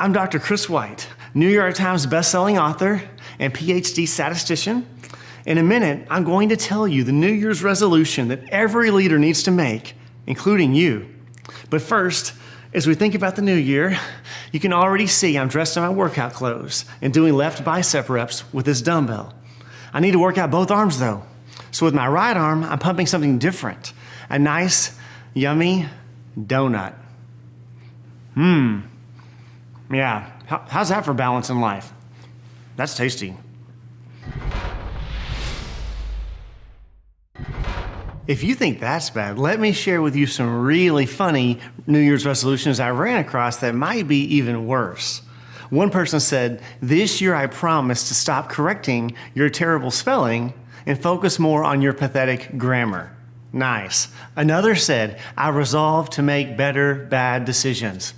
I'm Dr. Chris White, New York Times bestselling author and PhD statistician. In a minute, I'm going to tell you the New Year's resolution that every leader needs to make, including you. But first, as we think about the new year, you can already see I'm dressed in my workout clothes and doing left bicep reps with this dumbbell. I need to work out both arms though. So with my right arm, I'm pumping something different. A nice, yummy donut. Yeah, how's that for balance in life? That's tasty. If you think that's bad, let me share with you some really funny New Year's resolutions I ran across that might be even worse. One person said, "This year I promise to stop correcting your terrible spelling and focus more on your pathetic grammar." Nice. Another said, "I resolve to make better bad decisions."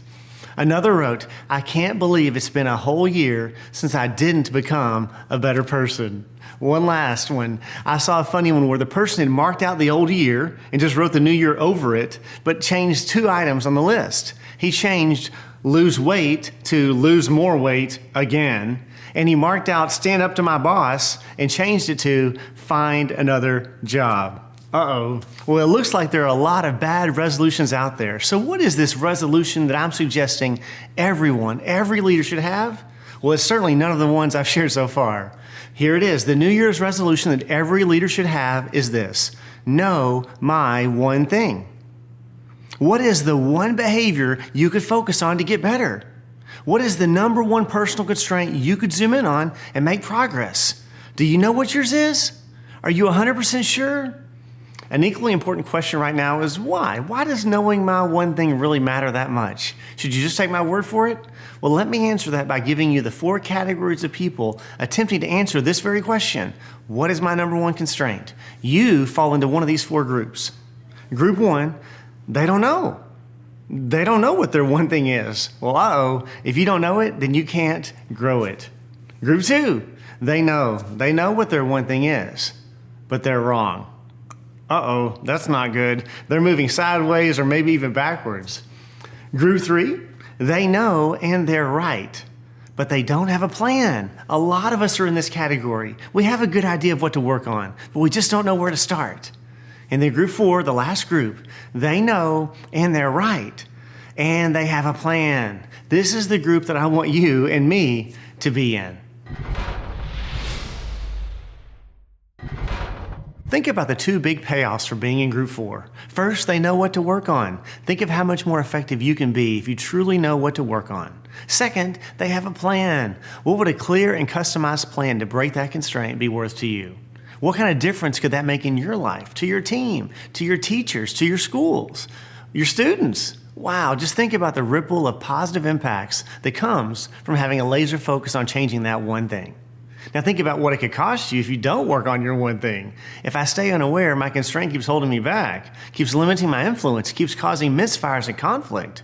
Another wrote, "I can't believe it's been a whole year since I didn't become a better person." One last one. I saw a funny one where the person had marked out the old year and just wrote the new year over it, but changed 2 items on the list. He changed lose weight to lose more weight again, and he marked out stand up to my boss and changed it to find another job. Uh-oh. Well, it looks like there are a lot of bad resolutions out there. So what is this resolution that I'm suggesting every leader should have? Well, it's certainly none of the ones I've shared so far. Here it is. The New Year's resolution that every leader should have is this: know my one thing. What is the one behavior you could focus on to get better? What is the number one personal constraint you could zoom in on and make progress? Do you know what yours is? Are you 100% sure? An equally important question right now is why? Why does knowing my one thing really matter that much? Should you just take my word for it? Well, let me answer that by giving you the 4 categories of people attempting to answer this very question. What is my number one constraint? You fall into one of these 4 groups. Group 1, they don't know. They don't know what their one thing is. Well, uh-oh, if you don't know it, then you can't grow it. Group 2, they know what their one thing is, but they're wrong. Uh-oh, that's not good. They're moving sideways or maybe even backwards. Group 3, they know and they're right, but they don't have a plan. A lot of us are in this category. We have a good idea of what to work on, but we just don't know where to start. And then group 4, the last group, they know and they're right, and they have a plan. This is the group that I want you and me to be in. Think about the 2 big payoffs for being in group 4. First, they know what to work on. Think of how much more effective you can be if you truly know what to work on. Second, they have a plan. What would a clear and customized plan to break that constraint be worth to you? What kind of difference could that make in your life, to your team, to your teachers, to your schools, your students? Wow, just think about the ripple of positive impacts that comes from having a laser focus on changing that one thing. Now think about what it could cost you if you don't work on your one thing. If I stay unaware, my constraint keeps holding me back, keeps limiting my influence, keeps causing misfires and conflict.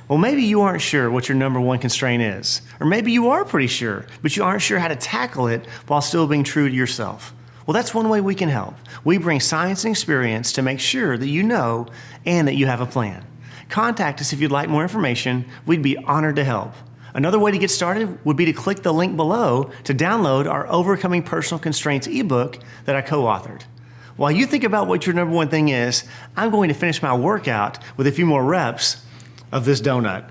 Well, maybe you aren't sure what your number one constraint is. Or maybe you are pretty sure, but you aren't sure how to tackle it while still being true to yourself. Well, that's one way we can help. We bring science and experience to make sure that you know and that you have a plan. Contact us if you'd like more information. We'd be honored to help. Another way to get started would be to click the link below to download our Overcoming Personal Constraints ebook that I co-authored. While you think about what your number one thing is, I'm going to finish my workout with a few more reps of this donut.